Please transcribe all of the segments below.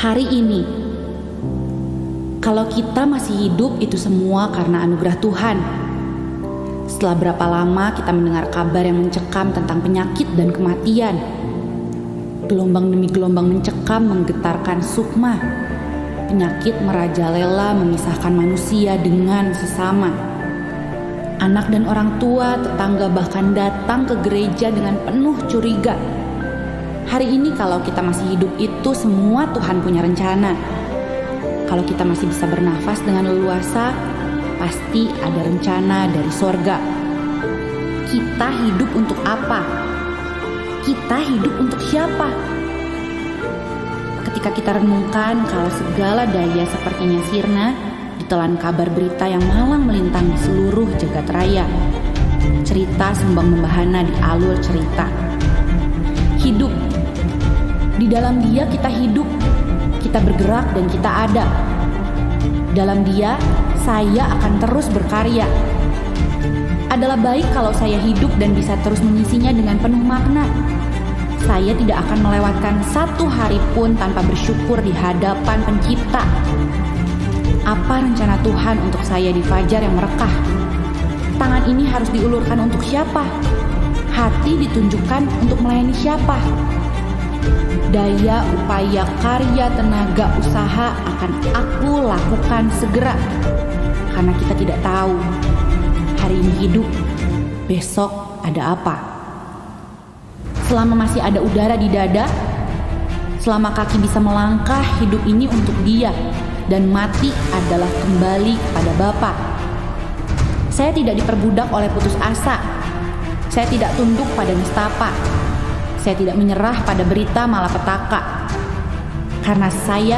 Hari ini, kalau kita masih hidup itu semua karena anugerah Tuhan. Setelah berapa lama kita mendengar kabar yang mencekam tentang penyakit dan kematian. Gelombang demi gelombang mencekam menggetarkan sukma. Penyakit merajalela memisahkan manusia dengan sesama. Anak dan orang tua, tetangga bahkan datang ke gereja dengan penuh curiga. Hari ini kalau kita masih hidup itu semua Tuhan punya rencana. Kalau kita masih bisa bernafas dengan leluasa, pasti ada rencana dari sorga. Kita hidup untuk apa? Kita hidup untuk siapa? Ketika kita renungkan kalau segala daya sepertinya sirna, ditelan kabar berita yang malang melintang di seluruh jagat raya. Cerita sembang membahana di alur cerita. Hidup. Di dalam Dia kita hidup, kita bergerak dan kita ada. Dalam Dia, saya akan terus berkarya. Adalah baik kalau saya hidup dan bisa terus mengisinya dengan penuh makna. Saya tidak akan melewatkan satu hari pun tanpa bersyukur di hadapan Pencipta. Apa rencana Tuhan untuk saya di fajar yang merekah? Tangan ini harus diulurkan untuk siapa? Hati ditunjukkan untuk melayani siapa? Daya, upaya, karya, tenaga, usaha akan aku lakukan segera. Karena kita tidak tahu hari ini hidup, besok ada apa. Selama masih ada udara di dada, selama kaki bisa melangkah, hidup ini untuk Dia. Dan mati adalah kembali kepada Bapa. Saya tidak diperbudak oleh putus asa. Saya tidak tunduk pada nistapa. Saya tidak menyerah pada berita malapetaka. Karena saya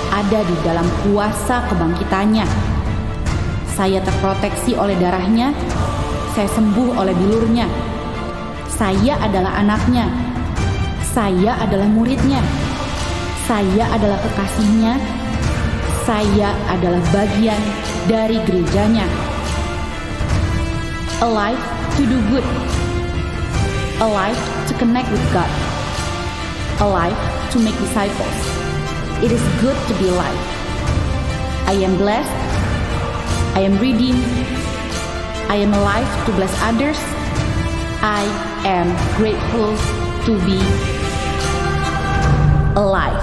ada di dalam kuasa kebangkitannya. Saya terproteksi oleh darahnya. Saya sembuh oleh bilurnya. Saya adalah anaknya. Saya adalah muridnya. Saya adalah kekasihnya. Saya adalah bagian dari gerejanya. Alive to do good. Alive to connect with God. Alive to make disciples. It is good to be alive. I am blessed. I am redeemed. I am alive to bless others. I am grateful to be alive.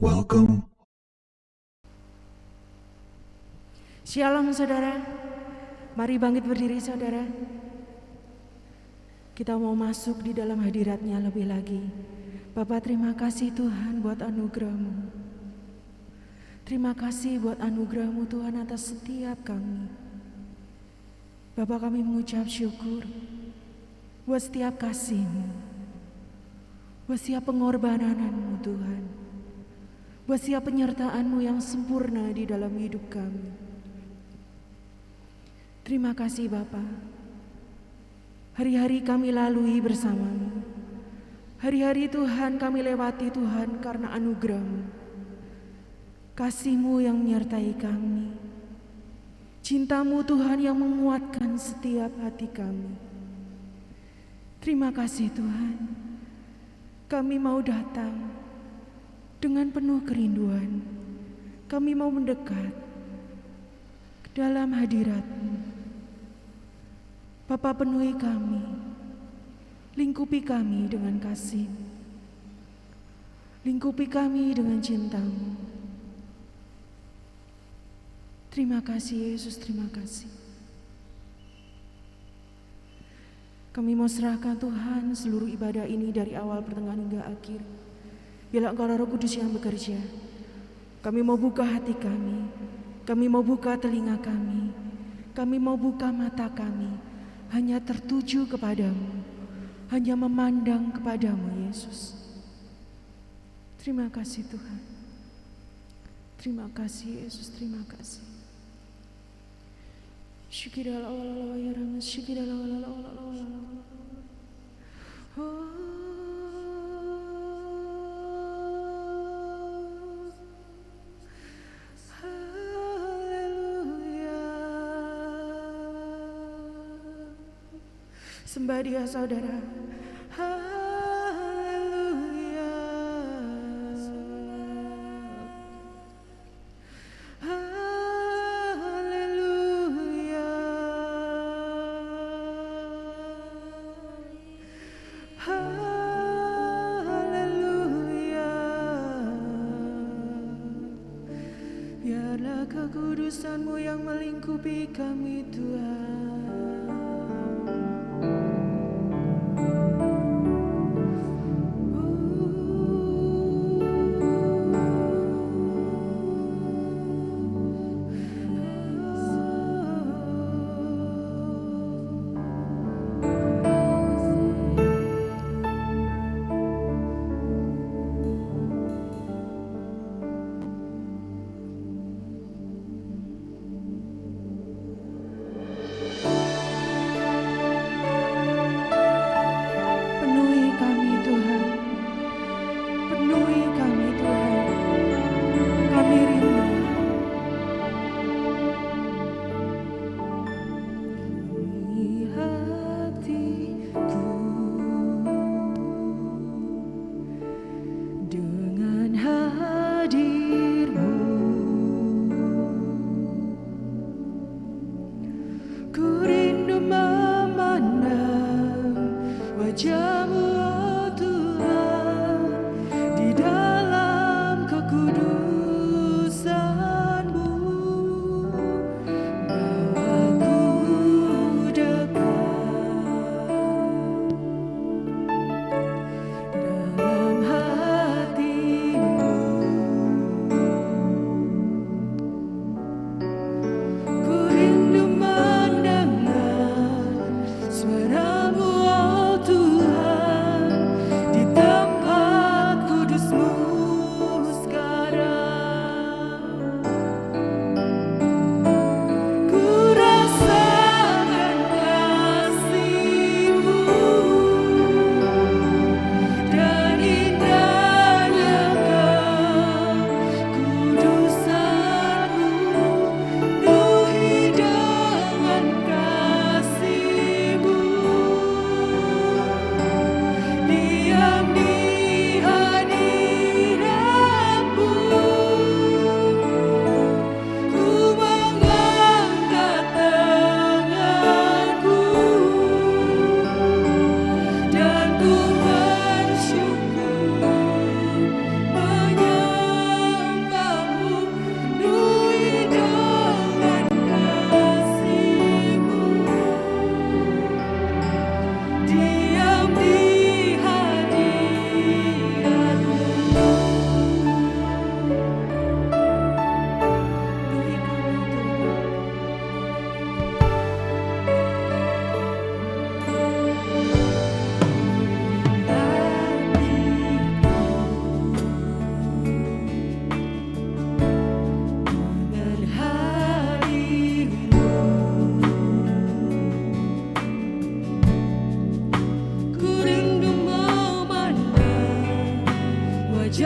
Welcome. Shalom saudara, mari bangkit berdiri saudara. Kita mau masuk di dalam hadirat-Nya lebih lagi. Bapa, terima kasih Tuhan buat anugerah-Mu. Terima kasih buat anugerah-Mu Tuhan atas setiap kami. Bapa, kami mengucap syukur buat setiap kasih-Mu, buat setiap pengorbanan-Mu Tuhan, kuasa penyertaan-Mu yang sempurna di dalam hidup kami. Terima kasih Bapa. Hari-hari kami lalui bersama-Mu. Hari-hari Tuhan kami lewati Tuhan karena anugerah-Mu. Kasih-Mu yang menyertai kami. Cinta-Mu Tuhan yang menguatkan setiap hati kami. Terima kasih Tuhan. Kami mau datang dengan penuh kerinduan. Kami mau mendekat ke dalam hadirat-Mu. Bapa, penuhi kami, lingkupi kami dengan kasih, lingkupi kami dengan cinta-Mu. Terima kasih Yesus, terima kasih. Kami mau serahkan Tuhan seluruh ibadah ini dari awal, pertengahan hingga akhir. Biarlah Engkau Roh Kudus yang bekerja. Kami mau buka hati kami mau buka telinga kami mau buka mata kami. Hanya tertuju kepadamu, hanya memandang kepadamu Yesus. Terima kasih Tuhan. Terima kasih Yesus, terima kasih. Sembah Dia saudara. Haleluya. Haleluya. Haleluya. Biarlah kekudusan-Mu yang melingkupi kami Tuhan.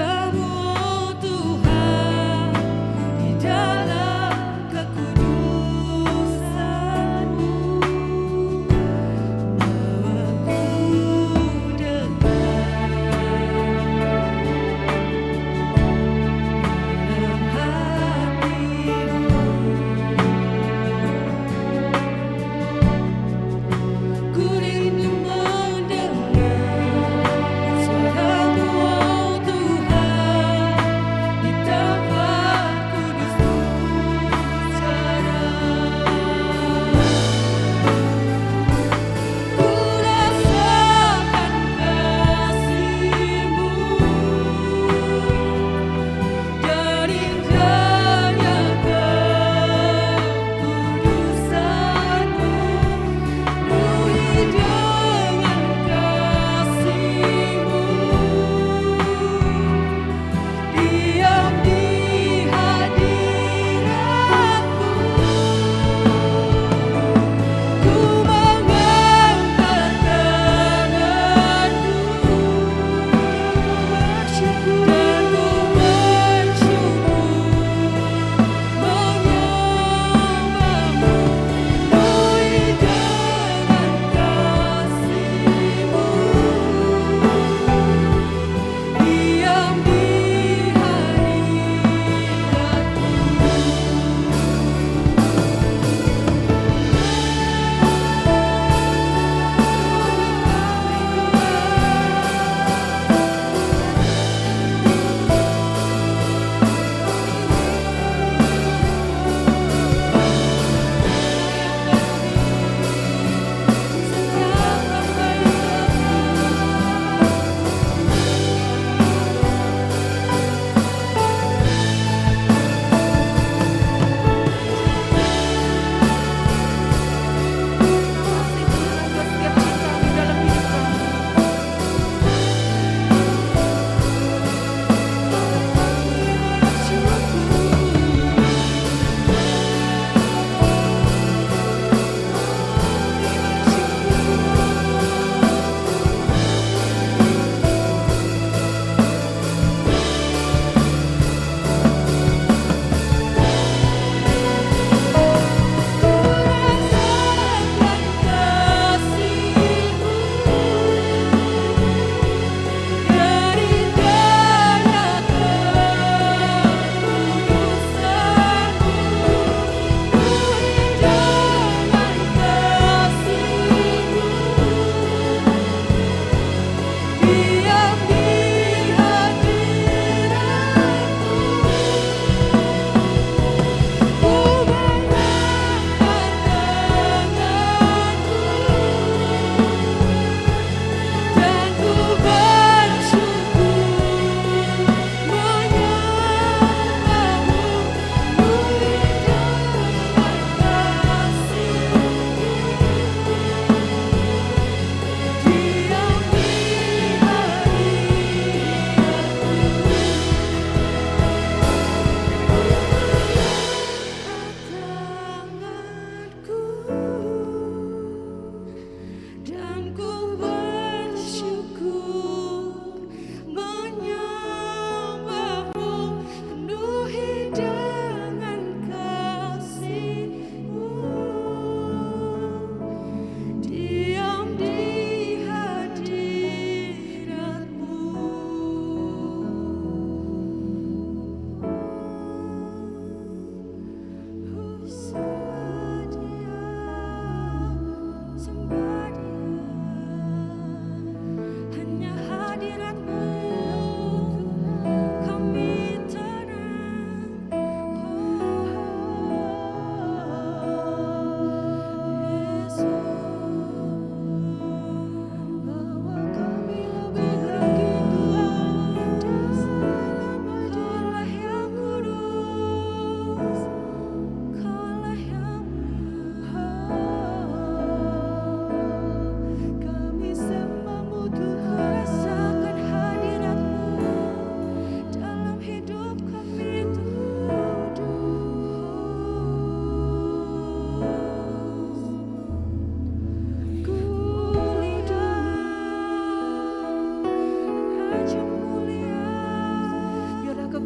Suaramu Tuhan di dalam kekudusan-Mu, bawaku dengar dalam hatimu. Ku rindu mendengar suara-Mu, oh Tuhan,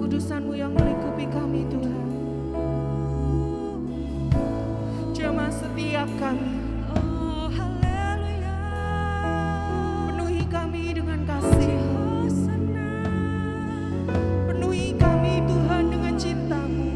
kekudusan-Mu yang melingkupi kami Tuhan. Jamah setiap kami. Oh haleluya. Penuhi kami dengan kasih. Penuhi kami Tuhan dengan cinta-Mu.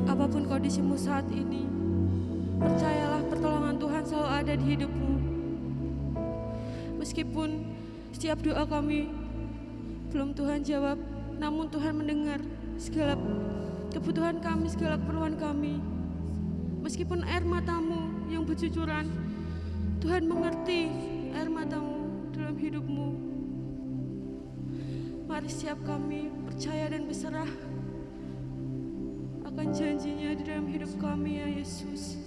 Apapun kondisimu saat ini, percayalah pertolongan Tuhan selalu ada di hidupmu. Meskipun setiap doa kami belum Tuhan jawab, namun Tuhan mendengar segala kebutuhan kami, segala keperluan kami. Meskipun air matamu yang bercucuran, Tuhan mengerti air matamu dalam hidupmu. Mari setiap kami percaya dan berserah akan janjinya di dalam hidup kami ya Yesus.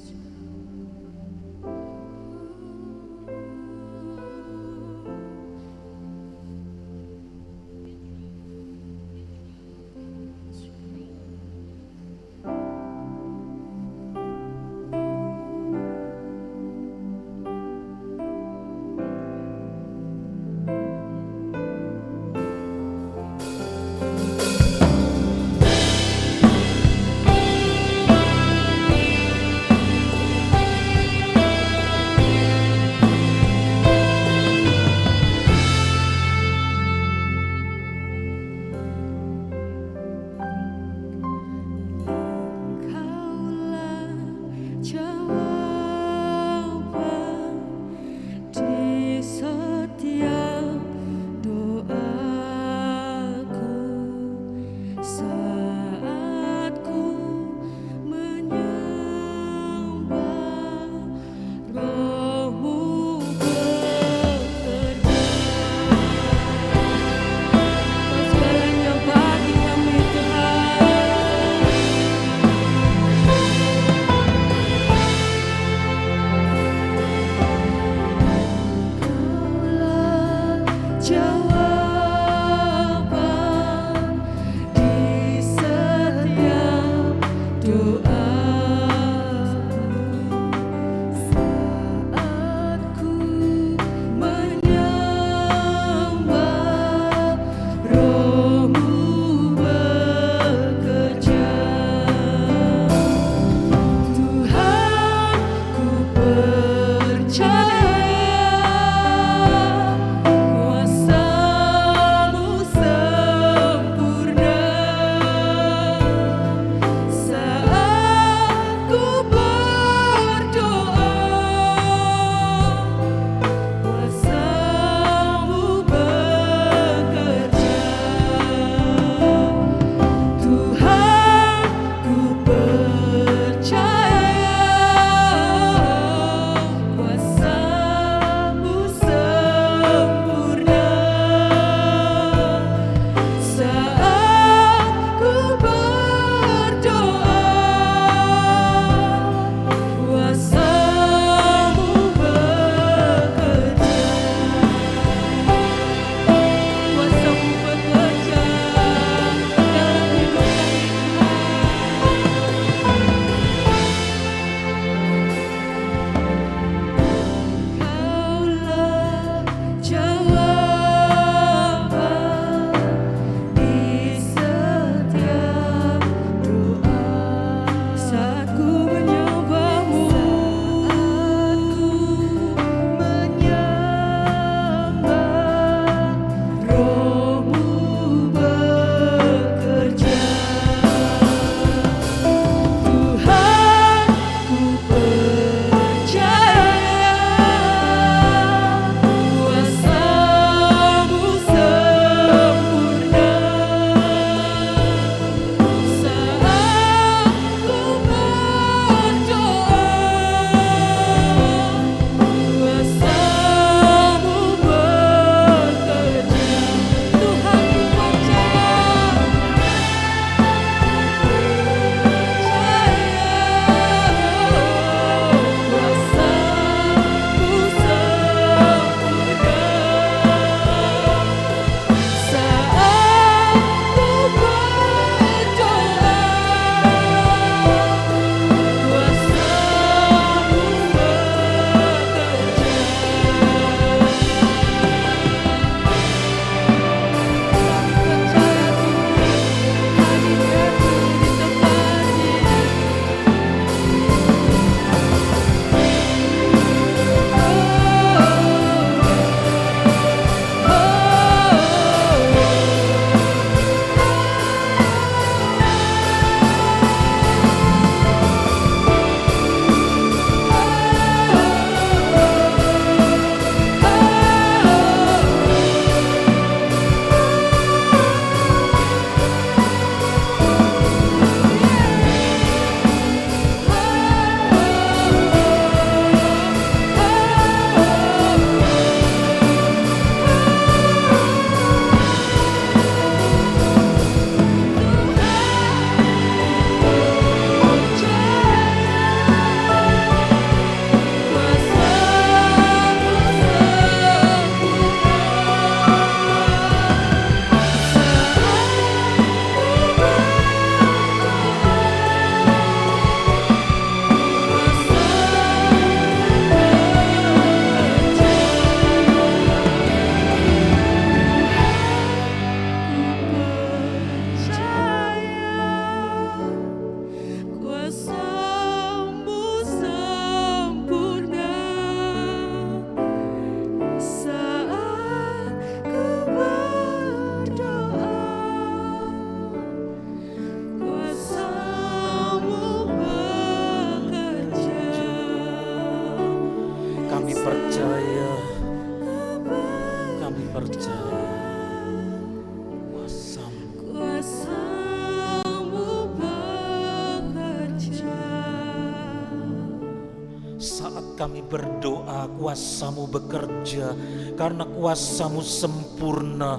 kami berdoa kuasa-Mu bekerja, karena kuasa-Mu sempurna.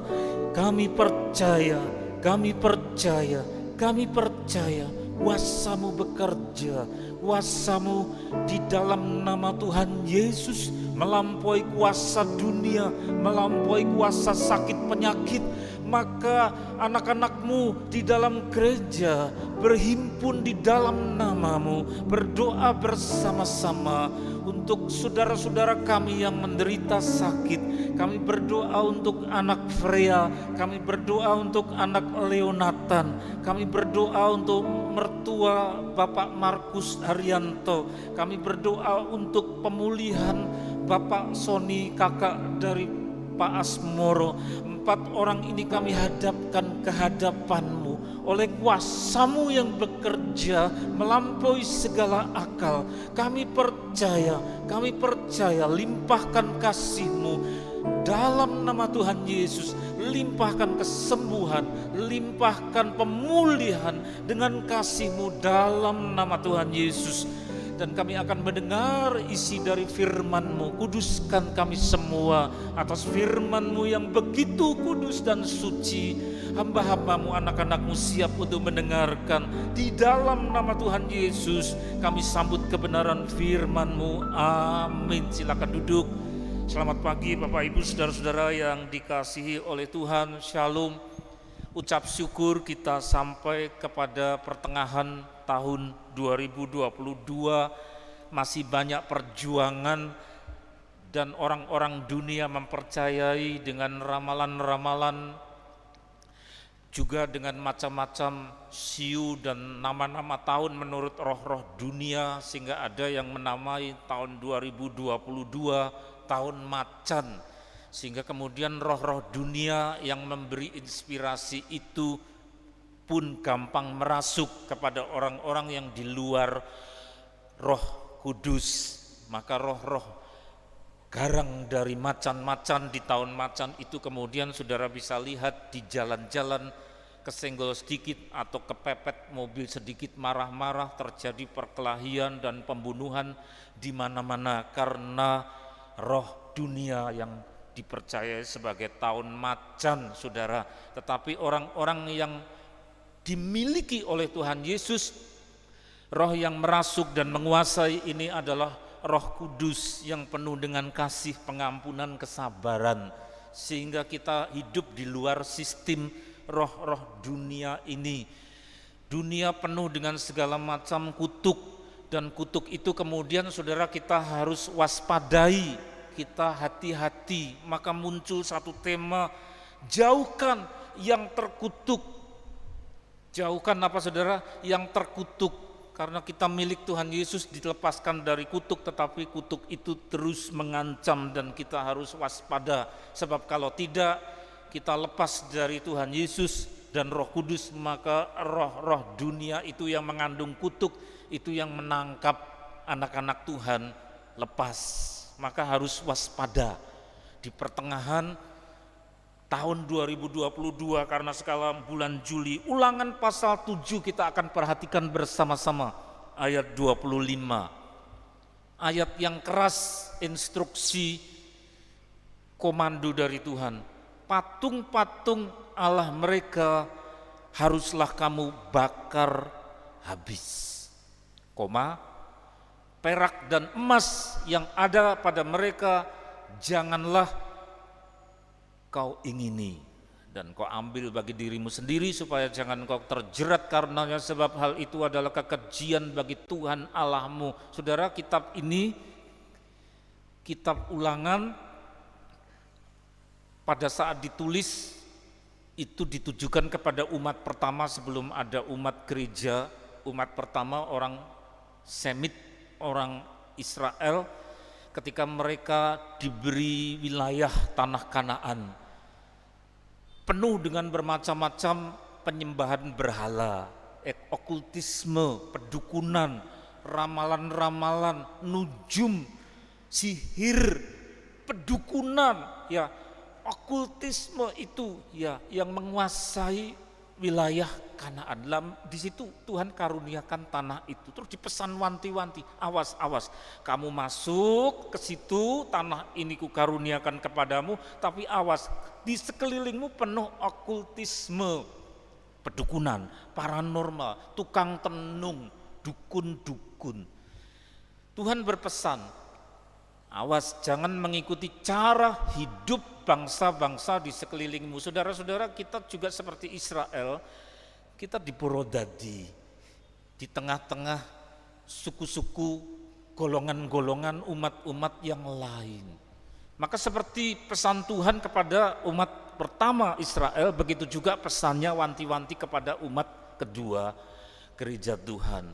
Kami percaya, kami percaya, kami percaya kuasa-Mu bekerja. Kuasa-Mu di dalam nama Tuhan Yesus melampaui kuasa dunia, melampaui kuasa sakit penyakit. Maka anak-anak-Mu di dalam gereja berhimpun di dalam nama-Mu, berdoa bersama-sama untuk saudara-saudara kami yang menderita sakit. Kami berdoa untuk anak Freya, kami berdoa untuk anak Leonatan, kami berdoa untuk mertua Bapak Markus Haryanto, kami berdoa untuk pemulihan Bapak Sony, kakak dari Pak Asmoro. 4 orang ini kami hadapkan ke hadapan-Mu oleh kuasa-Mu yang bekerja melampaui segala akal. Kami percaya, limpahkan kasih-Mu dalam nama Tuhan Yesus. Limpahkan kesembuhan, limpahkan pemulihan dengan kasih-Mu dalam nama Tuhan Yesus. Dan kami akan mendengar isi dari firman-Mu. Kuduskan kami semua atas firman-Mu yang begitu kudus dan suci. Hamba-hamba-Mu, anak-anak-Mu siap untuk mendengarkan. Di dalam nama Tuhan Yesus kami sambut kebenaran firman-Mu. Amin. Silakan duduk. Selamat pagi Bapak Ibu saudara-saudara yang dikasihi oleh Tuhan. Shalom. Ucap syukur kita sampai kepada pertengahan tahun 2022, masih banyak perjuangan dan orang-orang dunia mempercayai dengan ramalan-ramalan, juga dengan macam-macam siu dan nama-nama tahun menurut roh-roh dunia, sehingga ada yang menamai tahun 2022 tahun macan. Sehingga kemudian roh-roh dunia yang memberi inspirasi itu pun gampang merasuk kepada orang-orang yang di luar Roh Kudus. Maka roh-roh garang dari macan-macan di tahun macan itu kemudian saudara bisa lihat di jalan-jalan, kesenggol sedikit atau kepepet mobil sedikit, marah-marah, terjadi perkelahian dan pembunuhan di mana-mana karena roh dunia yang dipercaya sebagai tahun macan, saudara. Tetapi orang-orang yang dimiliki oleh Tuhan Yesus, roh yang merasuk dan menguasai ini adalah Roh Kudus yang penuh dengan kasih, pengampunan, kesabaran, sehingga kita hidup di luar sistem roh-roh dunia ini. Dunia penuh dengan segala macam kutuk, dan kutuk itu kemudian saudara kita harus waspadai, kita hati-hati. Maka muncul satu tema, jauhkan yang terkutuk. Jauhkan apa saudara? Yang terkutuk. Karena kita milik Tuhan Yesus, dilepaskan dari kutuk, tetapi kutuk itu terus mengancam dan kita harus waspada. Sebab kalau tidak kita lepas dari Tuhan Yesus dan Roh Kudus, maka roh-roh dunia itu yang mengandung kutuk, itu yang menangkap anak-anak Tuhan lepas. Maka harus waspada di pertengahan tahun 2022, karena skala bulan Juli. Ulangan pasal 7 kita akan perhatikan bersama-sama ayat 25. Ayat yang keras, instruksi, komando dari Tuhan. Patung-patung Allah mereka haruslah kamu bakar habis. Perak dan emas yang ada pada mereka janganlah kau ingini, dan kau ambil bagi dirimu sendiri supaya jangan kau terjerat karenanya, sebab hal itu adalah kekejian bagi Tuhan Allahmu. Saudara, kitab ini, kitab Ulangan, pada saat ditulis itu ditujukan kepada umat pertama sebelum ada umat gereja. Umat pertama orang Semit, orang Israel, ketika mereka diberi wilayah tanah Kanaan penuh dengan bermacam-macam penyembahan berhala, okultisme, pedukunan, ramalan-ramalan, nujum, sihir, pedukunan, ya, okultisme itu ya yang menguasai wilayah Kanaan. Di situ Tuhan karuniakan tanah itu. Terus dipesan wanti-wanti, awas, awas, kamu masuk ke situ, tanah ini kukaruniakan kepadamu, tapi awas, di sekelilingmu penuh okultisme, pedukunan, paranormal, tukang tenung, dukun-dukun. Tuhan berpesan, awas, jangan mengikuti cara hidup bangsa-bangsa di sekelilingmu. Saudara-saudara, kita juga seperti Israel, kita diborodadi di tengah-tengah suku-suku, golongan-golongan, umat-umat yang lain. Maka seperti pesan Tuhan kepada umat pertama Israel, begitu juga pesannya wanti-wanti kepada umat kedua gereja Tuhan,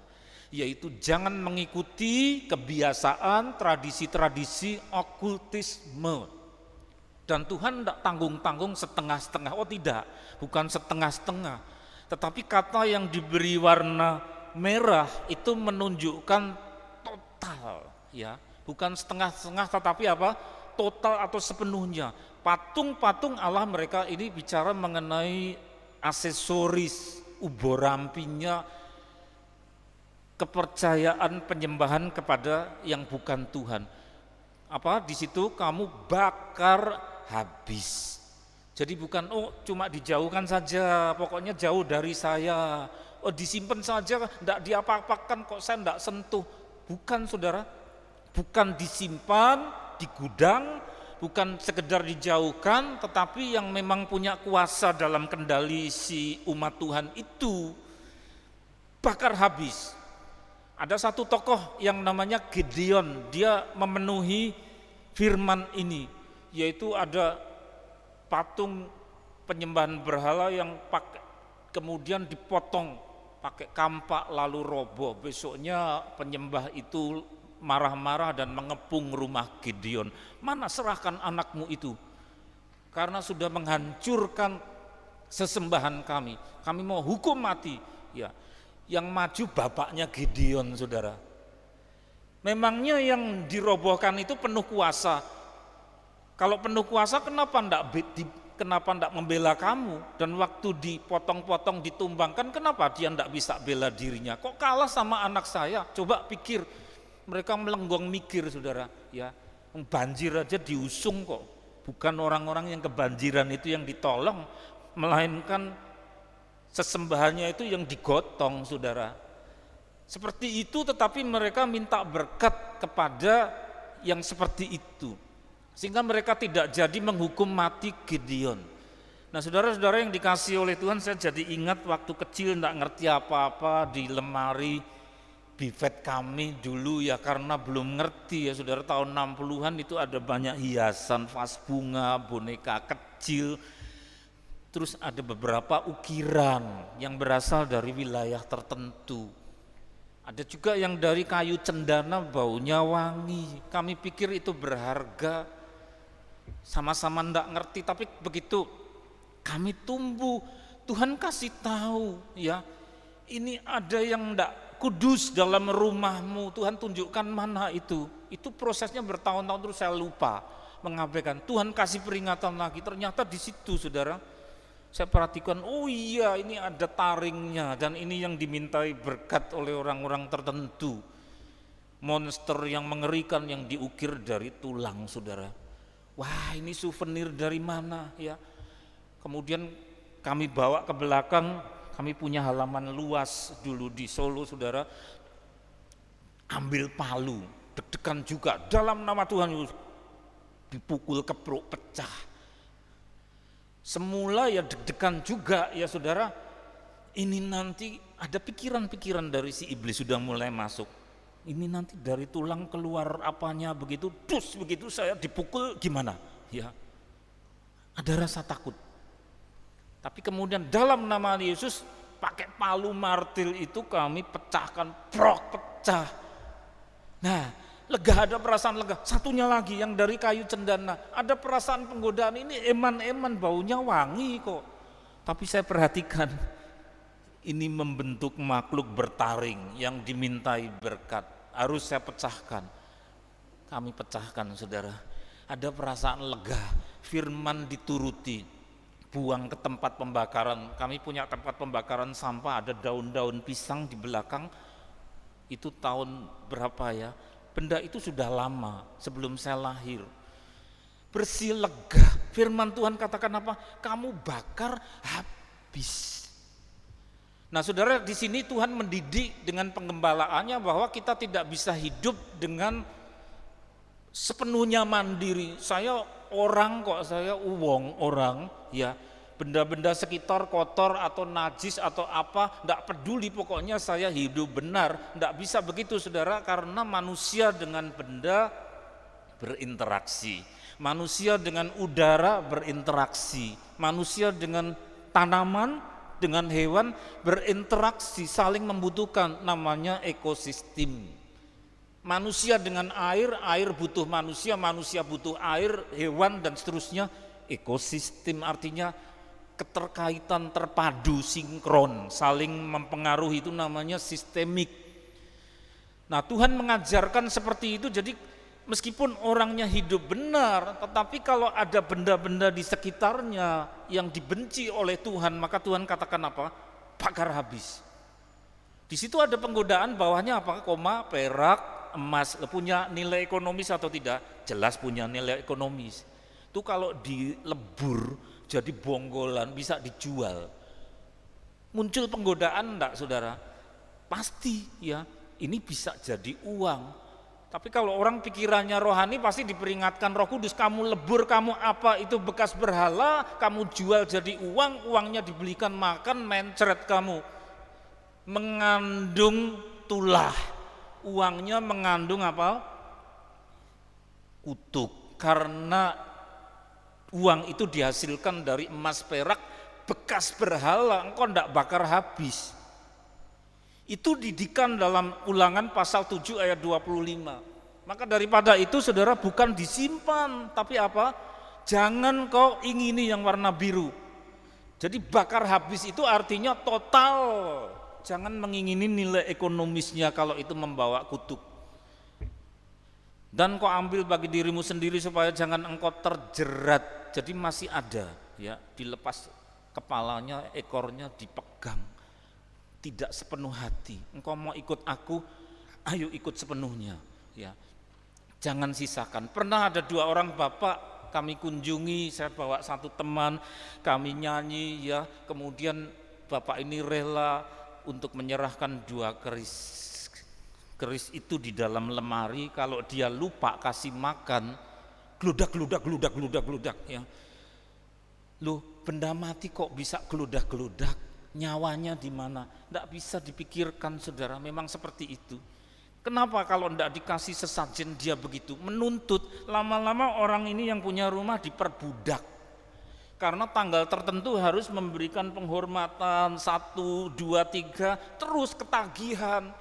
yaitu jangan mengikuti kebiasaan, tradisi-tradisi okultisme. Dan Tuhan tidak tanggung-tanggung setengah-setengah. Oh tidak, bukan setengah-setengah, tetapi kata yang diberi warna merah itu menunjukkan total, ya, bukan setengah-setengah, tetapi apa? Total atau sepenuhnya. Patung-patung Allah mereka ini bicara mengenai aksesoris, uborampinya, kepercayaan penyembahan kepada yang bukan Tuhan. Apa di situ kamu bakar habis. Jadi bukan cuma dijauhkan saja, pokoknya jauh dari saya. Disimpan saja, enggak diapa-apakan kok, saya enggak sentuh. Bukan saudara, bukan disimpan di gudang, bukan sekedar dijauhkan, tetapi yang memang punya kuasa dalam kendali si umat Tuhan itu bakar habis. Ada satu tokoh yang namanya Gideon, dia memenuhi firman ini, yaitu ada patung penyembahan berhala yang kemudian dipotong pakai kampak lalu roboh. Besoknya penyembah itu marah-marah dan mengepung rumah Gideon. Mana serahkan anakmu itu, karena sudah menghancurkan sesembahan kami. Kami mau hukum mati. Ya, yang maju bapaknya Gideon, saudara. Memangnya yang dirobohkan itu penuh kuasa. Kalau penuh kuasa, kenapa enggak membela kamu? Dan waktu dipotong-potong, ditumbangkan, kenapa dia enggak bisa bela dirinya? Kok kalah sama anak saya? Coba pikir, mereka melenggong mikir, saudara. Ya, banjir aja diusung kok. Bukan orang-orang yang kebanjiran itu yang ditolong, melainkan sesembahannya itu yang digotong, saudara. Seperti itu, tetapi mereka minta berkat kepada yang seperti itu, sehingga mereka tidak jadi menghukum mati Gideon. Nah, saudara-saudara yang dikasihi oleh Tuhan, saya jadi ingat waktu kecil enggak ngerti apa-apa, di lemari bifet kami dulu, ya karena belum ngerti ya saudara, tahun 60-an itu ada banyak hiasan, vas bunga, boneka kecil, terus ada beberapa ukiran yang berasal dari wilayah tertentu. Ada juga yang dari kayu cendana, baunya wangi. Kami pikir itu berharga, sama-sama enggak ngerti, tapi begitu kami tumbuh, Tuhan kasih tahu, ya, ini ada yang enggak kudus dalam rumahmu. Tuhan tunjukkan mana itu prosesnya bertahun-tahun, terus saya lupa, mengabaikan. Tuhan kasih peringatan lagi, ternyata di situ, saudara, saya perhatikan, oh iya, ini ada taringnya, dan ini yang dimintai berkat oleh orang-orang tertentu. Monster yang mengerikan yang diukir dari tulang, saudara. Wah, ini souvenir dari mana, ya? Kemudian kami bawa ke belakang, kami punya halaman luas dulu di Solo, saudara. Ambil palu, deg-degan juga, dalam nama Tuhan Yesus, dipukul keprok, pecah. Semula ya deg-degan juga, ya saudara. Ini nanti ada pikiran-pikiran dari si iblis sudah mulai masuk. Ini nanti dari tulang keluar apanya, begitu, dus, begitu saya dipukul gimana? Ya, ada rasa takut. Tapi kemudian dalam nama Yesus, pakai palu martil itu kami pecahkan, prok, pecah. Nah, lega, ada perasaan lega. Satunya lagi yang dari kayu cendana, ada perasaan penggodaan, ini eman-eman, baunya wangi kok. Tapi saya perhatikan, ini membentuk makhluk bertaring yang dimintai berkat, harus saya pecahkan. Kami pecahkan, saudara. Ada perasaan lega, firman dituruti. buang ke tempat pembakaran. Kami punya tempat pembakaran sampah, ada daun-daun pisang di belakang. Itu tahun berapa ya? Benda itu sudah lama sebelum saya lahir. Bersih, lega. Firman Tuhan katakan apa? Kamu bakar habis. Nah, saudara, di sini Tuhan mendidik dengan penggembalaannya bahwa kita tidak bisa hidup dengan sepenuhnya mandiri. Saya orang kok, saya uwong orang, ya. Benda-benda sekitar kotor atau najis atau apa, enggak peduli, pokoknya saya hidup benar. Enggak bisa begitu, saudara, karena manusia dengan benda berinteraksi. Manusia dengan udara berinteraksi. Manusia dengan tanaman, dengan hewan berinteraksi, saling membutuhkan, namanya ekosistem. Manusia dengan air, air butuh manusia, manusia butuh air, hewan dan seterusnya. Ekosistem artinya keterkaitan terpadu, sinkron, saling mempengaruhi, itu namanya sistemik. Nah, Tuhan mengajarkan seperti itu, jadi meskipun orangnya hidup benar, tetapi kalau ada benda-benda di sekitarnya yang dibenci oleh Tuhan, maka Tuhan katakan apa? Bakar habis. Di situ ada penggodaan, bawahnya apa? Koma, perak, emas. Punya nilai ekonomis atau tidak? Jelas punya nilai ekonomis. Itu kalau dilebur jadi bonggolan bisa dijual. Muncul penggodaan enggak, saudara? Pasti ya, ini bisa jadi uang. Tapi kalau orang pikirannya rohani pasti diperingatkan Roh Kudus, kamu lebur, kamu apa itu bekas berhala, kamu jual jadi uang, uangnya dibelikan makan, mencret kamu. Mengandung tulah, uangnya mengandung apa? Kutuk, karena uang itu dihasilkan dari emas perak bekas berhala, engkau enggak bakar habis. Itu didikan dalam Ulangan pasal 7 ayat 25. Maka daripada itu, saudara, bukan disimpan, tapi apa? Jangan kau ingini yang warna biru. Jadi bakar habis itu artinya total. Jangan mengingini nilai ekonomisnya kalau itu membawa kutuk. Dan kau ambil bagi dirimu sendiri supaya jangan engkau terjerat. Jadi masih ada, ya, dilepas kepalanya, ekornya dipegang. Tidak sepenuh hati. Engkau mau ikut aku, ayo ikut sepenuhnya, ya. Jangan sisakan. Pernah ada 2 orang bapak kami kunjungi, saya bawa 1 teman, kami nyanyi, ya. Kemudian bapak ini rela untuk menyerahkan 2 keris itu di dalam lemari. Kalau dia lupa kasih makan, gludak ya. Loh, benda mati kok bisa gludak, nyawanya di mana? Enggak bisa dipikirkan, saudara, memang seperti itu. Kenapa kalau enggak dikasih sesajen dia begitu? Menuntut, lama-lama orang ini yang punya rumah diperbudak. Karena tanggal tertentu harus memberikan penghormatan 1, 2, 3, terus ketagihan.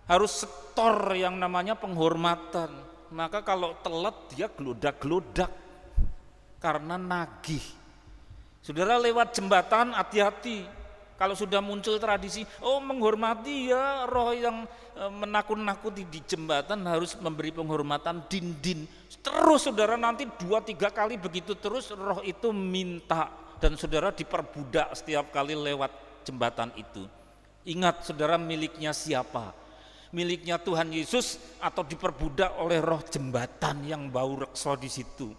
Harus setor yang namanya penghormatan. Maka kalau telat dia geludak karena nagih. Saudara, lewat jembatan hati-hati. Kalau sudah muncul tradisi, oh menghormati ya, roh yang menakut-nakuti di jembatan harus memberi penghormatan din. Terus saudara, nanti 2-3 kali begitu terus roh itu minta, dan saudara diperbudak setiap kali lewat jembatan itu. Ingat, saudara, miliknya siapa? Miliknya Tuhan Yesus atau diperbudak oleh roh jembatan yang bau rekso di situ.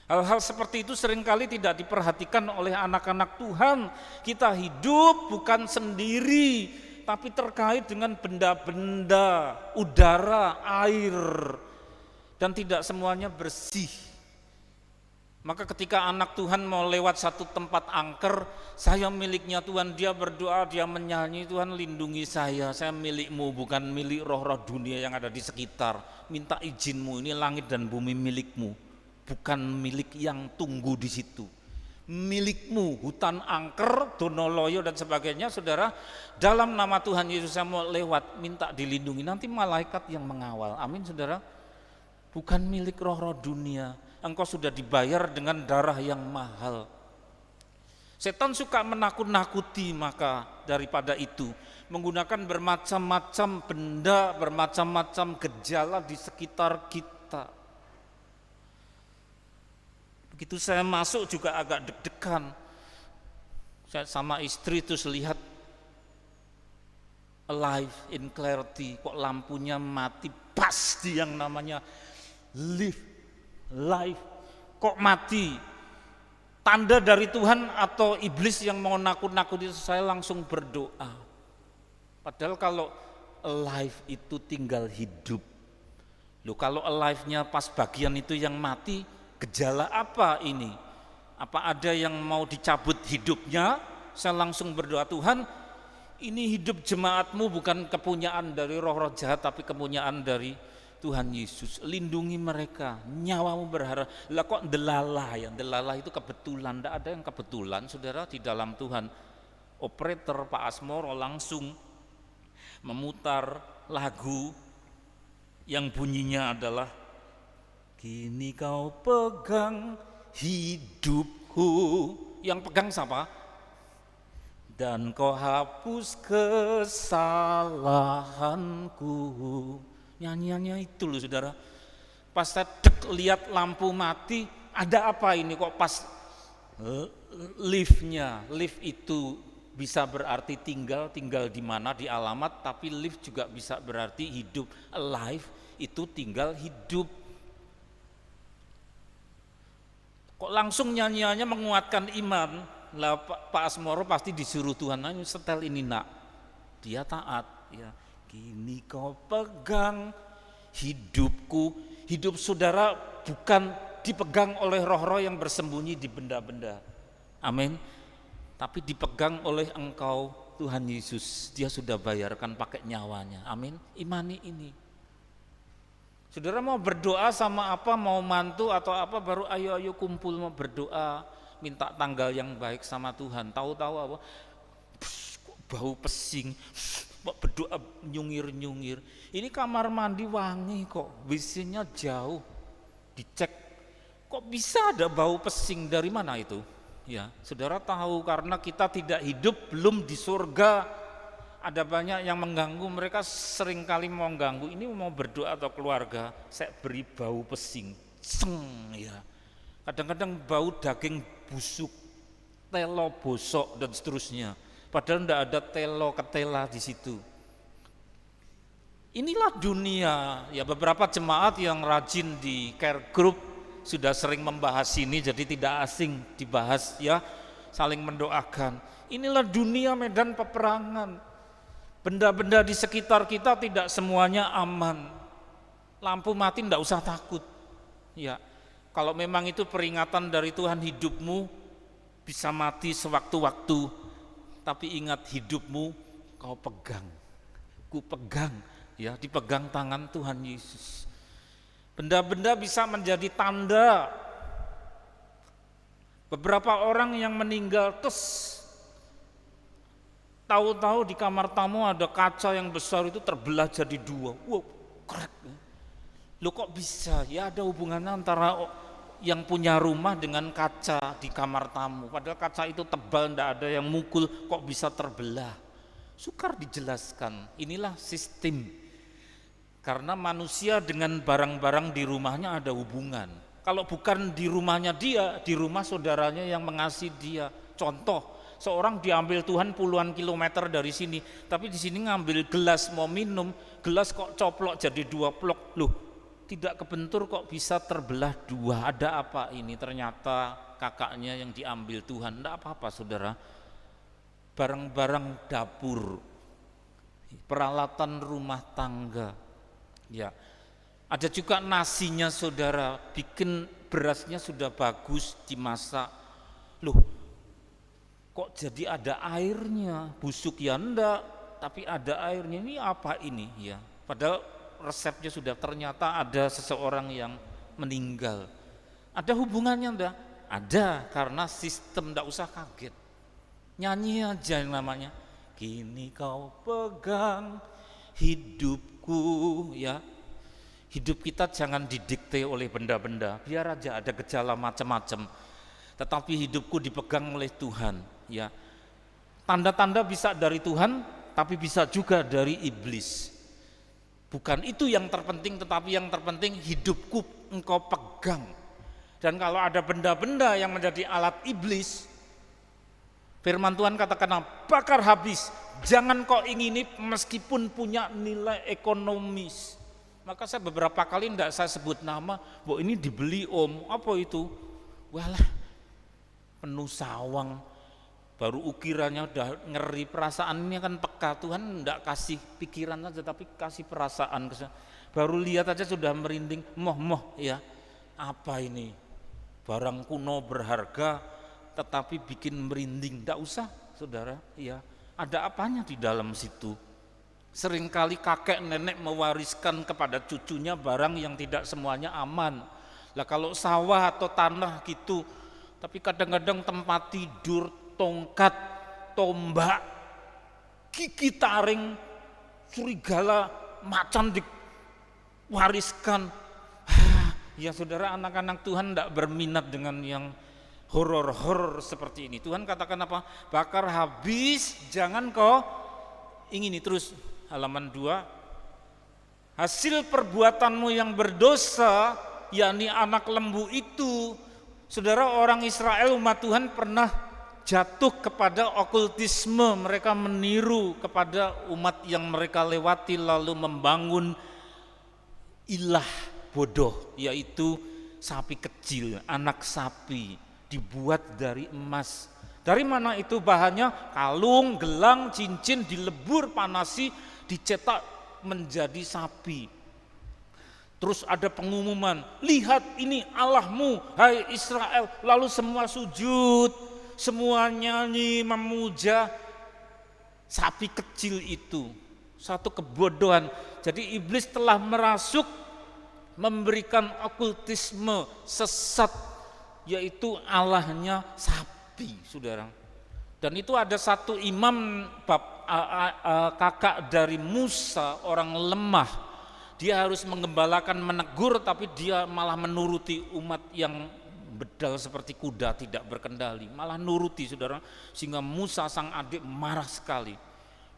Hal-hal seperti itu seringkali tidak diperhatikan oleh anak-anak Tuhan. Kita hidup bukan sendiri, tapi terkait dengan benda-benda, udara, air, dan tidak semuanya bersih. Maka ketika anak Tuhan mau lewat satu tempat angker, saya miliknya Tuhan, dia berdoa, dia menyanyi, Tuhan lindungi saya milikmu, bukan milik roh-roh dunia yang ada di sekitar. Minta izinmu, ini langit dan bumi milikmu, bukan milik yang tunggu di situ. Milikmu, hutan angker, Donoloyo dan sebagainya, saudara, dalam nama Tuhan Yesus saya mau lewat, minta dilindungi, nanti malaikat yang mengawal. Amin, saudara. Bukan milik roh-roh dunia. Engkau sudah dibayar dengan darah yang mahal. Setan suka menakut-nakuti, maka daripada itu menggunakan bermacam-macam benda, bermacam-macam gejala di sekitar kita. Begitu saya masuk juga agak deg-degan. Saya sama istri terus lihat alive in clarity, kok lampunya mati pas di yang namanya live, life, kok mati. Tanda dari Tuhan atau iblis yang mau nakut-nakuti? Saya langsung berdoa. Padahal kalau alive itu tinggal hidup. Loh, kalau alive-nya pas bagian itu yang mati, gejala apa ini? Apa ada yang mau dicabut hidupnya? Saya langsung berdoa, Tuhan, ini hidup jemaatmu bukan kepunyaan dari roh-roh jahat, tapi kepunyaan dari Tuhan Yesus. Lindungi mereka, nyawamu berharga. Lah kok delalah ya? Delalah itu kebetulan, tidak ada yang kebetulan, saudara, di dalam Tuhan. Operator Pak Asmoro langsung memutar lagu yang bunyinya adalah, kini kau pegang hidupku. Yang pegang siapa? Dan kau hapus kesalahanku. Nyanyiannya itu loh saudara. Pas saya lihat lampu mati, ada apa ini kok pas lift-nya. Lift itu bisa berarti tinggal di mana, di alamat, tapi live juga bisa berarti hidup. Alive itu tinggal hidup. Kok langsung nyanyiannya menguatkan iman. Lah Pak Asmoro pasti disuruh Tuhan, setel ini nak. Dia taat ya. Kini kau pegang hidupku. Hidup saudara bukan dipegang oleh roh-roh yang bersembunyi di benda-benda. Amin. Tapi dipegang oleh Engkau Tuhan Yesus. Dia sudah bayarkan pakai nyawanya. Amin. Imani ini. Saudara mau berdoa sama apa, mau mantu atau apa, baru ayo kumpul mau berdoa, minta tanggal yang baik sama Tuhan. Tahu-tahu apa? Kok bau pesing. Kok berdoa nyungir-nyungir. Ini kamar mandi wangi kok, WC-nya jauh. Dicek. Kok bisa ada bau pesing, dari mana itu? Ya, saudara tahu, karena kita tidak hidup belum di surga. Ada banyak yang mengganggu, mereka seringkali mau ganggu. Ini mau berdoa atau keluarga, saya beri bau pesing, ya. Kadang-kadang bau daging busuk, telo bosok dan seterusnya. Padahal tidak ada telo ketela di situ. Inilah dunia. Ya, beberapa jemaat yang rajin di care group sudah sering membahas ini, jadi tidak asing dibahas ya, saling mendoakan. Inilah dunia medan peperangan. Benda-benda di sekitar kita tidak semuanya aman. Lampu mati tidak usah takut. Ya, kalau memang itu peringatan dari Tuhan, hidupmu bisa mati sewaktu-waktu, tapi ingat hidupmu kau pegang. Ku pegang, ya, dipegang tangan Tuhan Yesus. Benda-benda bisa menjadi tanda. Beberapa orang yang meninggal terus tahu-tahu di kamar tamu ada kaca yang besar itu terbelah jadi dua. Wow, krek. Loh kok bisa? Ya ada hubungannya antara yang punya rumah dengan kaca di kamar tamu. Padahal kaca itu tebal, tidak ada yang mukul, kok bisa terbelah? Sukar dijelaskan. Inilah sistem. Karena manusia dengan barang-barang di rumahnya ada hubungan. Kalau bukan di rumahnya dia, di rumah saudaranya yang mengasihi dia. Contoh, seorang diambil Tuhan puluhan kilometer dari sini, tapi di sini ngambil gelas mau minum, gelas kok coplok jadi dua plok. Loh, tidak kebentur kok bisa terbelah dua. Ada apa ini? Ternyata kakaknya yang diambil Tuhan. Tidak apa-apa saudara. Barang-barang dapur, peralatan rumah tangga. Ya, ada juga nasinya saudara, bikin berasnya sudah bagus dimasak. Loh, kok jadi ada airnya? Busuk ya enggak, tapi ada airnya. Ini apa ini ya? Padahal resepnya sudah, ternyata ada seseorang yang meninggal. Ada hubungannya enggak? Ada, karena sistem, enggak usah kaget. Nyanyi aja yang namanya. Kini kau pegang hidupku, ya. Hidup kita jangan didikte oleh benda-benda. Biar aja ada gejala macam-macam. Tetapi hidupku dipegang oleh Tuhan, ya. Tanda-tanda bisa dari Tuhan, tapi bisa juga dari iblis. Bukan itu yang terpenting, tetapi yang terpenting hidupku engkau pegang. Dan kalau ada benda-benda yang menjadi alat iblis, firman Tuhan katakan bakar habis. Jangan kau ingini meskipun punya nilai ekonomis. Maka saya beberapa kali tidak saya sebut nama, bahwa ini dibeli om, apa itu? Walah, penuh sawang, baru ukirannya udah ngeri, perasaannya kan peka. Tuhan tidak kasih pikiran saja, tapi kasih perasaan. Baru lihat aja sudah merinding, moh ya, apa ini? Barang kuno berharga, tetapi bikin merinding. Tidak usah, saudara, ya. Ada apanya di dalam situ? Seringkali kakek nenek mewariskan kepada cucunya barang yang tidak semuanya aman. Lah kalau sawah atau tanah gitu, tapi kadang-kadang tempat tidur, tongkat, tombak, gigi taring, serigala, macan diwariskan. Ya saudara, anak-anak Tuhan tidak berminat dengan yang horor-horor seperti ini. Tuhan katakan apa? Bakar habis, jangan kau ingini. Terus halaman 2, hasil perbuatanmu yang berdosa, yakni anak lembu itu. Saudara, orang Israel umat Tuhan pernah jatuh kepada okultisme. Mereka meniru kepada umat yang mereka lewati, lalu membangun ilah bodoh, yaitu sapi kecil, anak sapi dibuat dari emas. Dari mana itu bahannya? Kalung, gelang, cincin, dilebur, panasi, dicetak menjadi sapi. Terus ada pengumuman, lihat ini Allahmu, hai Israel. Lalu semua sujud, semua nyanyi memuja sapi kecil itu. Satu kebodohan. Jadi iblis telah merasuk, memberikan okultisme sesat, yaitu Allahnya sapi, saudara. Dan itu ada satu imam kakak dari Musa, orang lemah. Dia harus menggembalakan, menegur, tapi dia malah menuruti umat yang bedal seperti kuda, tidak berkendali, malah nuruti, saudara. Sehingga Musa sang adik marah sekali.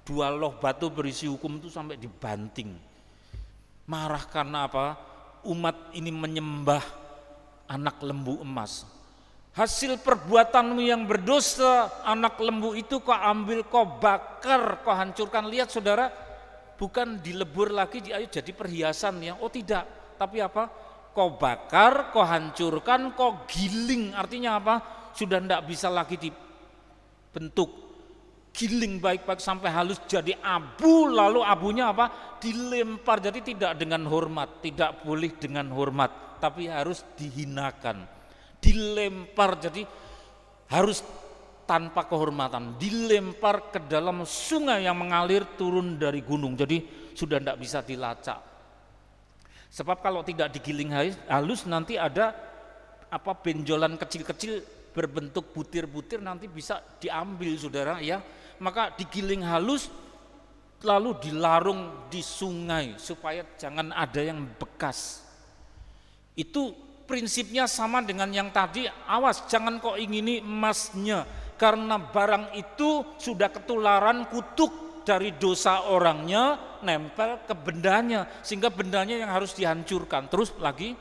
2 loh batu berisi hukum itu sampai dibanting. Marah karena apa? Umat ini menyembah anak lembu emas. Hasil perbuatanmu yang berdosa, anak lembu itu kau ambil, kau bakar, kau hancurkan. Lihat saudara, bukan dilebur lagi, ayo jadi perhiasan ya. Oh tidak, tapi apa? Kau bakar, kau hancurkan, kau giling. Artinya apa? Sudah tidak bisa lagi dibentuk. Giling baik-baik sampai halus jadi abu, lalu abunya apa? Dilempar. Jadi tidak dengan hormat, tidak boleh dengan hormat, tapi harus dihinakan. Dilempar, jadi harus tanpa kehormatan, dilempar ke dalam sungai yang mengalir turun dari gunung. Jadi sudah tidak bisa dilacak. Sebab kalau tidak digiling halus nanti ada apa, benjolan kecil-kecil berbentuk butir-butir, nanti bisa diambil, saudara ya. Maka digiling halus lalu dilarung di sungai supaya jangan ada yang bekas. Itu prinsipnya sama dengan yang tadi. Awas, jangan kau ingini emasnya, karena barang itu sudah ketularan kutuk dari dosa orangnya, nempel ke bendanya, sehingga bendanya yang harus dihancurkan. Terus lagi,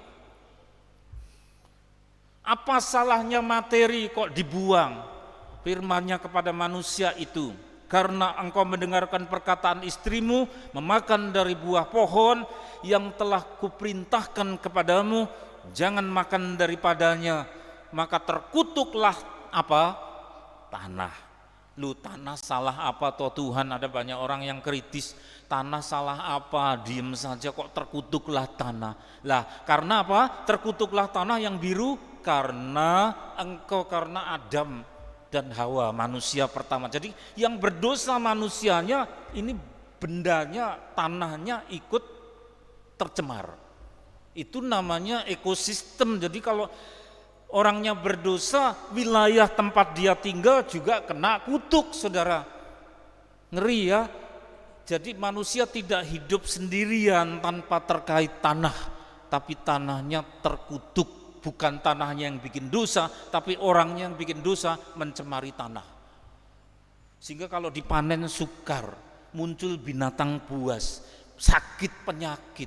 apa salahnya materi kok dibuang? Firman-Nya kepada manusia itu, karena engkau mendengarkan perkataan istrimu, memakan dari buah pohon yang telah kuperintahkan kepadamu, jangan makan daripadanya, maka terkutuklah apa? Tanah. Lu, tanah salah apa toh Tuhan? Ada banyak orang yang kritis, tanah salah apa? Diem saja kok terkutuklah tanah. Lah, karena apa? Terkutuklah tanah yang biru, karena Adam dan Hawa, manusia pertama. Jadi yang berdosa manusianya, ini bendanya, tanahnya ikut tercemar. Itu namanya ekosistem. Jadi kalau orangnya berdosa, wilayah tempat dia tinggal juga kena kutuk, saudara. Ngeri ya. Jadi manusia tidak hidup sendirian tanpa terkait tanah, tapi tanahnya terkutuk. Bukan tanahnya yang bikin dosa, tapi orangnya yang bikin dosa mencemari tanah. Sehingga kalau dipanen sukar, muncul binatang buas, sakit penyakit.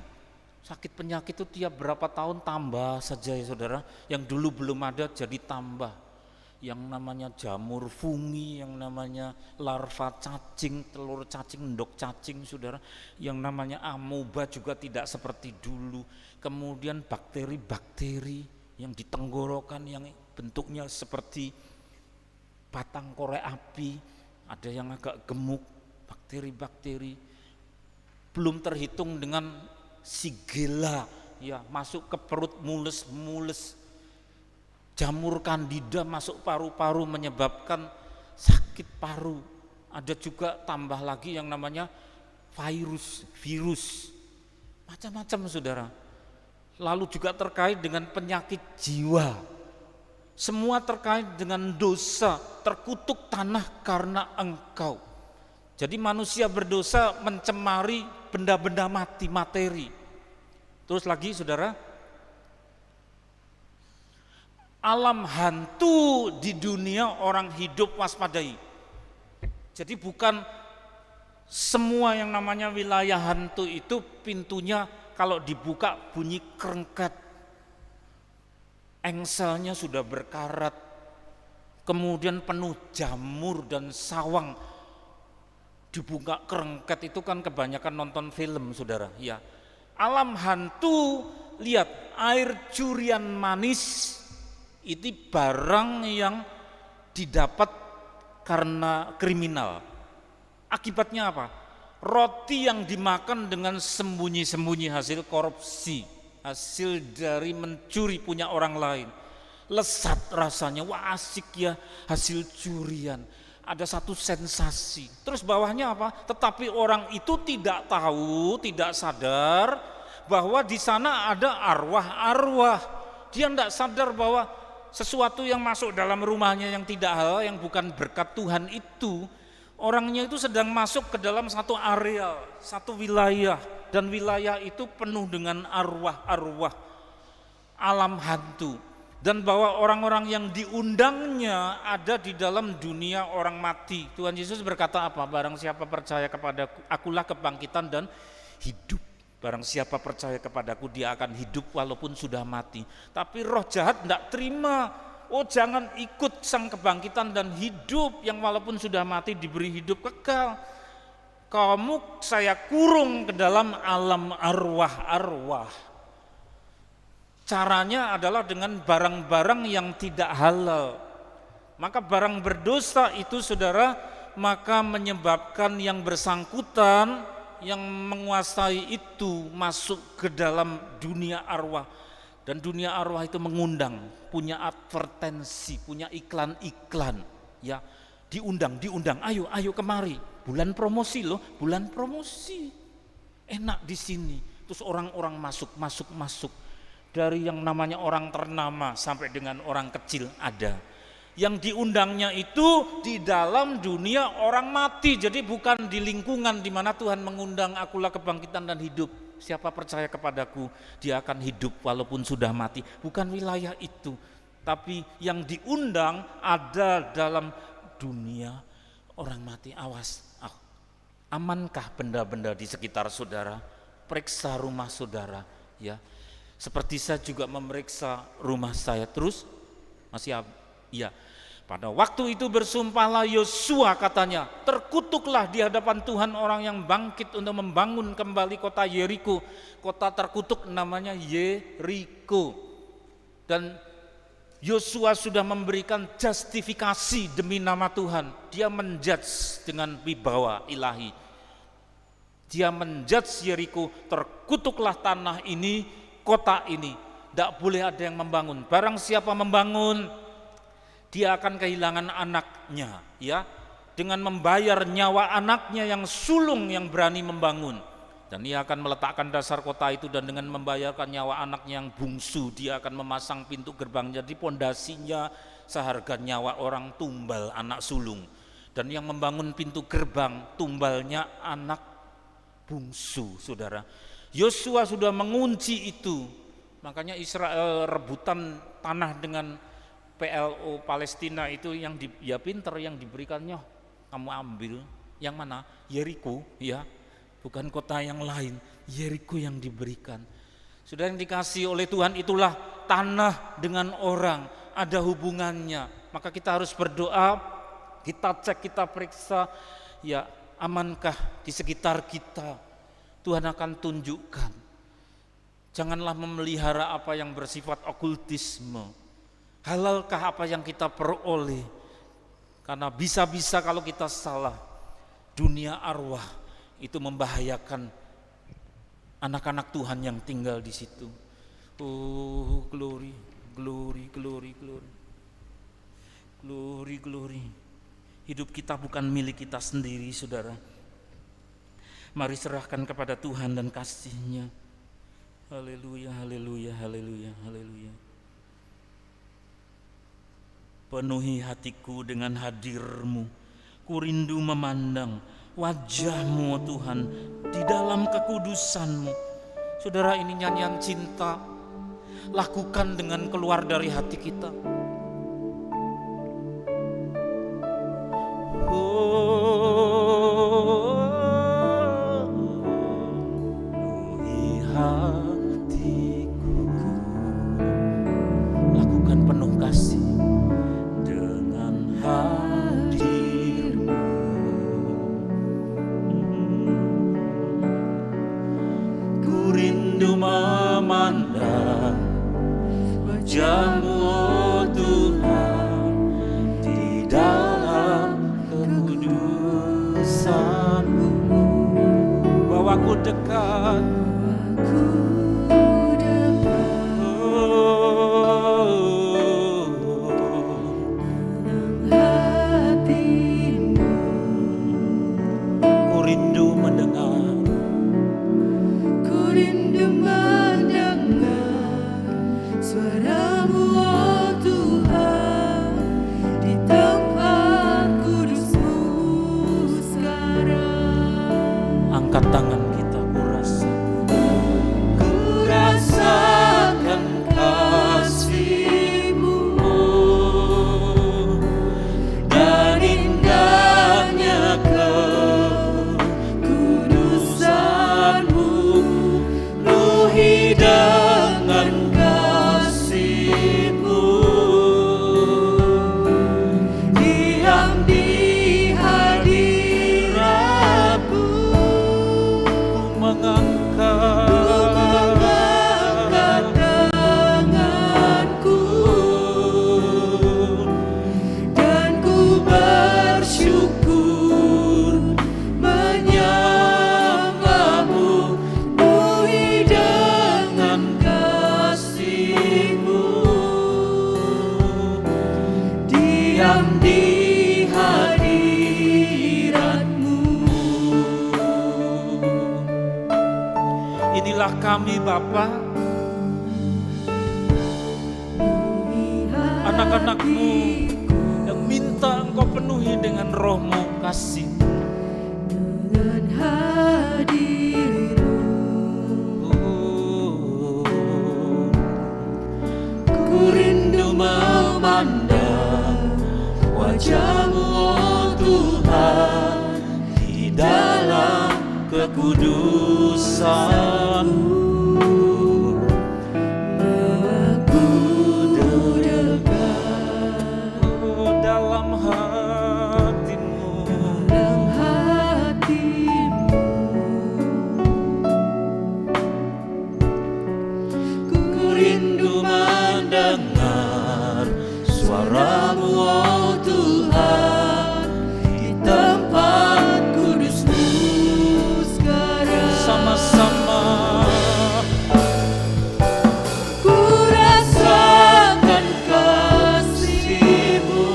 Sakit penyakit itu tiap berapa tahun tambah saja ya saudara. Yang dulu belum ada jadi tambah. Yang namanya jamur fungi, yang namanya larva cacing, telur cacing, endok cacing saudara. Yang namanya amoeba juga tidak seperti dulu. Kemudian bakteri-bakteri yang di tenggorokan yang bentuknya seperti batang korek api. Ada yang agak gemuk, bakteri-bakteri. Belum terhitung dengan Shigella, ya, masuk ke perut mules-mules. Jamur kandida masuk paru-paru menyebabkan sakit paru. Ada juga tambah lagi yang namanya virus. Macam-macam saudara. Lalu juga terkait dengan penyakit jiwa. Semua terkait dengan dosa, terkutuk tanah karena engkau. Jadi manusia berdosa mencemari benda-benda mati, materi. Terus lagi saudara, alam hantu di dunia orang hidup waspadai. Jadi bukan semua yang namanya wilayah hantu itu pintunya kalau dibuka bunyi kerengket. Engselnya sudah berkarat, kemudian penuh jamur dan sawang. Dibuka kerengket itu kan kebanyakan nonton film saudara, ya. Alam hantu, lihat air curian manis itu barang yang didapat karena kriminal. Akibatnya apa? Roti yang dimakan dengan sembunyi-sembunyi hasil korupsi, hasil dari mencuri punya orang lain. Lesat rasanya, wah asik ya hasil curian. Ada satu sensasi. Terus bawahnya apa? Tetapi orang itu tidak tahu, tidak sadar bahwa di sana ada arwah-arwah. Dia tidak sadar bahwa sesuatu yang masuk dalam rumahnya yang tidak halal, yang bukan berkat Tuhan itu, orangnya itu sedang masuk ke dalam satu area, satu wilayah, dan wilayah itu penuh dengan arwah-arwah, alam hantu. Dan bahwa orang-orang yang diundangnya ada di dalam dunia orang mati. Tuhan Yesus berkata apa? Barang siapa percaya kepadaku, akulah kebangkitan dan hidup. Barang siapa percaya kepadaku, dia akan hidup walaupun sudah mati. Tapi roh jahat tidak terima. Oh, jangan ikut sang kebangkitan dan hidup yang walaupun sudah mati diberi hidup kekal. Kamu saya kurung ke dalam alam arwah-arwah. Caranya adalah dengan barang-barang yang tidak halal. Maka barang berdosa itu saudara, maka menyebabkan yang bersangkutan, yang menguasai itu masuk ke dalam dunia arwah. Dan dunia arwah itu mengundang, punya advertensi, punya iklan-iklan, ya, diundang, ayo kemari, bulan promosi loh, bulan promosi, enak di sini. Terus orang-orang masuk. Dari yang namanya orang ternama sampai dengan orang kecil ada. Yang diundangnya itu di dalam dunia orang mati. Jadi bukan di lingkungan di mana Tuhan mengundang akulah kebangkitan dan hidup. Siapa percaya kepadaku, dia akan hidup walaupun sudah mati. Bukan wilayah itu. Tapi yang diundang ada dalam dunia orang mati. Awas, amankah benda-benda di sekitar saudara? Periksa rumah saudara, ya. Seperti saya juga memeriksa rumah saya. Terus masih ya. Pada waktu itu bersumpahlah Yosua, katanya, terkutuklah di hadapan Tuhan orang yang bangkit untuk membangun kembali kota Yeriko. Kota terkutuk namanya Yeriko. Dan Yosua sudah memberikan justifikasi demi nama Tuhan. Dia menjudge dengan wibawa ilahi. Dia menjudge Yeriko, terkutuklah tanah ini, kota ini, tidak boleh ada yang membangun. Barang siapa membangun, dia akan kehilangan anaknya, ya, dengan membayar nyawa anaknya yang sulung yang berani membangun. Dan ia akan meletakkan dasar kota itu, dan dengan membayarkan nyawa anaknya yang bungsu, dia akan memasang pintu gerbang. Jadi pondasinya seharga nyawa orang tumbal anak sulung. Dan yang membangun pintu gerbang tumbalnya anak bungsu, saudara. Yosua sudah mengunci itu. Makanya Israel rebutan tanah dengan PLO Palestina itu, yang ya pinter, yang diberikannya kamu ambil. Yang mana? Yeriko, ya, bukan kota yang lain. Yeriko yang diberikan. Saudara yang dikasihi oleh Tuhan, itulah tanah dengan orang ada hubungannya. Maka kita harus berdoa, kita cek, kita periksa, ya amankah di sekitar kita. Tuhan akan tunjukkan. Janganlah memelihara apa yang bersifat okultisme. Halalkah apa yang kita peroleh? Karena bisa-bisa kalau kita salah, dunia arwah itu membahayakan anak-anak Tuhan yang tinggal di situ. Oh, glory, glory, glory, glory. Glory, glory. Hidup kita bukan milik kita sendiri, saudara. Mari serahkan kepada Tuhan dan kasih-Nya. Haleluya, haleluya, haleluya, haleluya. Penuhi hatiku dengan hadir-Mu. Ku rindu memandang wajah-Mu, Tuhan, di dalam kekudusan-Mu. Saudara, ini nyanyian cinta. Lakukan dengan keluar dari hati kita. Penuhi hatiku. Lakukan penuh kasih dengan hadir-Mu. Ku rindu memandang wajah-Mu, oh Tuhan, di dalam kekudusan-Mu. Bawaku dekat, ku rindu mendengar. Suara-Mu, oh Tuhan, di tempat kudus-Mu sekarang. Angkat tangan kita, Ku rasakan kasih-Mu dan indahnya kekudusan-Mu. Penuhi dengan kasih-Mu, diam di hadirat-Mu. ku mengangkat Tanganku dan ku bersyukur menyembah-Mu. Penuhi dengan kasih-Mu, diam di hadirat-Mu. Inilah kami, Bapa, anak-anak-Mu yang minta Engkau penuhi dengan Roh-Mu kasih. Dengan hadir-Mu, ku rindu memandang wajah-Mu, oh Tuhan, Di dalam kekudusan-Mu. aku dekat Dalam hati-Mu. dalam hati-Mu. Ku rindu mendengar suara-Mu, oh Tuhan, di tempat kudus-Mu sekarang. Sama-sama Ku rasakan kasih-Mu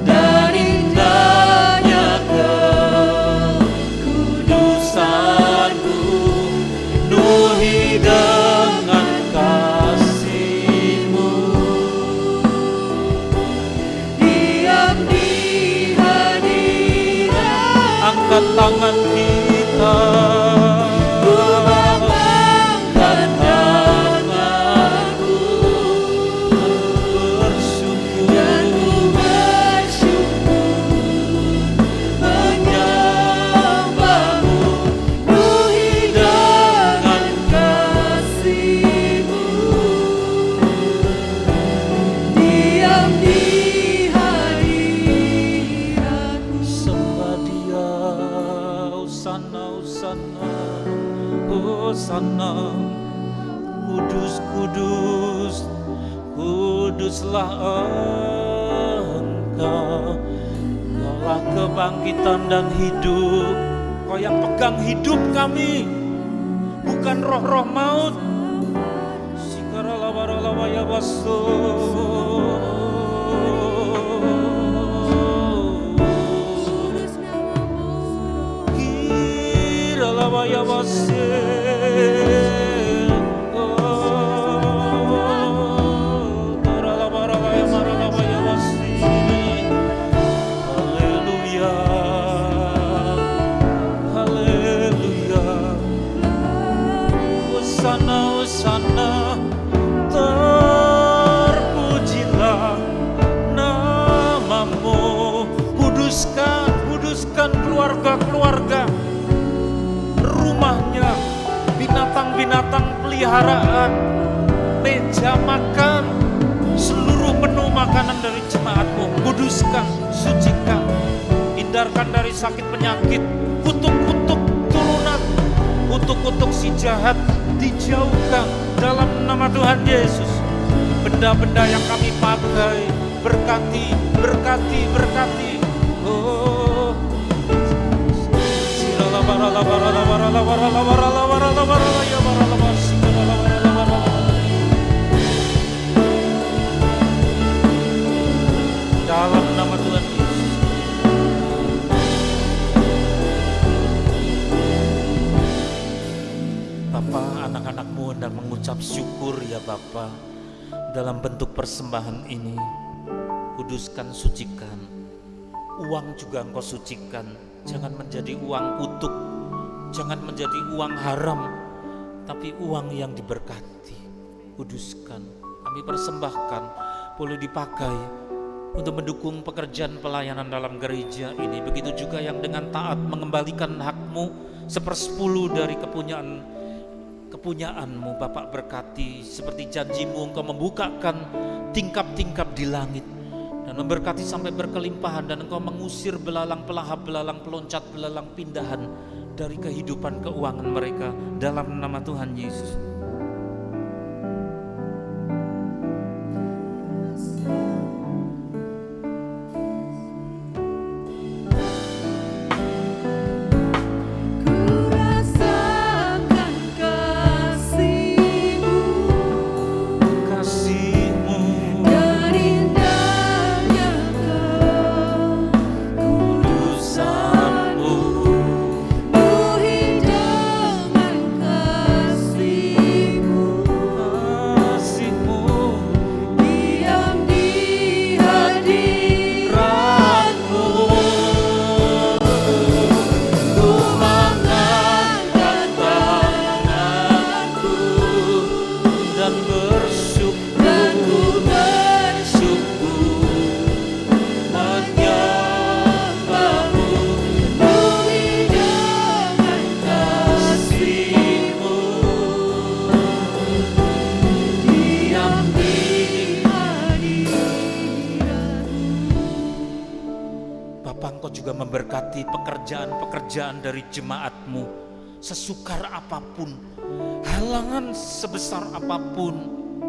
dan indahnya kekudusan-Mu. Penuhi dengan kasih-Mu, diam di hadirat. angkat tangan kita. Ku mengangkat tanganku dan ku bersyukur menyembah-Mu. Penuhi dengan Hosana. Kudus, kudus, kuduslah Engkau. Kaulah kebangkitan dan hidup. Kau yang pegang hidup kami, bukan roh-roh maut. Sikaralabaralawaya baso. Kiralawaya base. Sana terpujilah namamu. Kuduskan, kuduskan keluarga-keluarga, rumahnya, binatang-binatang peliharaan, meja makan, seluruh menu makanan dari jemaatmu. Kuduskan, sucikan, hindarkan dari sakit penyakit, kutuk-kutuk turunan, kutuk-kutuk si jahat dijauhkan dalam nama Tuhan Yesus. Benda-benda yang kami pakai, berkati, berkati, berkati. Oh, dalam nama Tuhan Yesus. Bapa, anak-anakmu hendak mengucap syukur ya Bapa dalam bentuk persembahan ini. Kuduskan, sucikan. Uang juga Engkau sucikan. Jangan menjadi uang kutuk, jangan menjadi uang haram, tapi uang yang diberkati. Kuduskan. Kami persembahkan, boleh dipakai untuk mendukung pekerjaan pelayanan dalam gereja ini. Begitu juga yang dengan taat mengembalikan hakmu 1/10 dari kepunyaanmu. Bapak berkati, seperti janjimu Engkau membukakan tingkap-tingkap di langit dan memberkati sampai berkelimpahan, dan Engkau mengusir belalang pelahap, belalang peloncat, belalang pindahan dari kehidupan keuangan mereka dalam nama Tuhan Yesus. Memberkati pekerjaan-pekerjaan dari jemaatmu, sesukar apapun, halangan sebesar apapun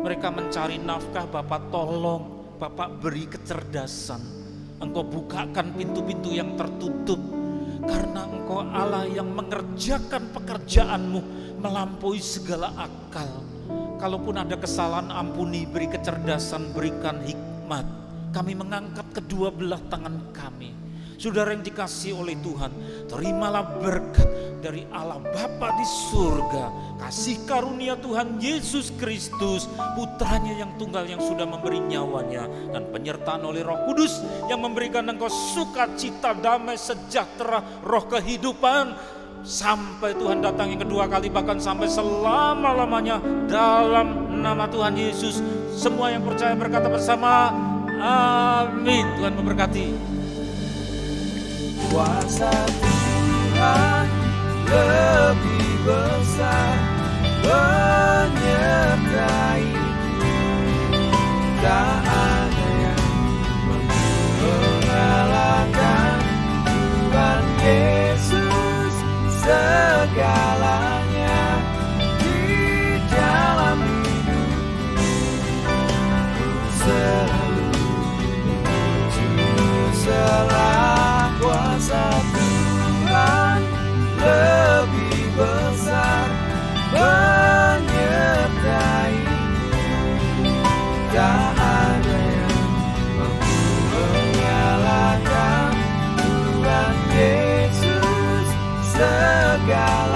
mereka mencari nafkah, Bapak tolong, Bapak beri kecerdasan. Engkau bukakan pintu-pintu yang tertutup, karena Engkau Allah yang mengerjakan pekerjaanmu melampaui segala akal. Kalaupun ada kesalahan, ampuni, beri kecerdasan, berikan hikmat. Kami mengangkat kedua belah tangan kami. Saudara yang dikasihi oleh Tuhan, terimalah berkat dari Allah Bapa di surga, kasih karunia Tuhan Yesus Kristus, putranya yang tunggal yang sudah memberi nyawanya, dan penyertaan oleh Roh Kudus yang memberikan engkau sukacita, damai, sejahtera, roh kehidupan, sampai Tuhan datang yang kedua kali, bahkan sampai selama-lamanya dalam nama Tuhan Yesus. Semua yang percaya berkata bersama, amin. Tuhan memberkati. Kuasa Tuhan lebih besar menyertai-Mu, tak ada yang mengalahkan Tuhan Yesus segalanya. segala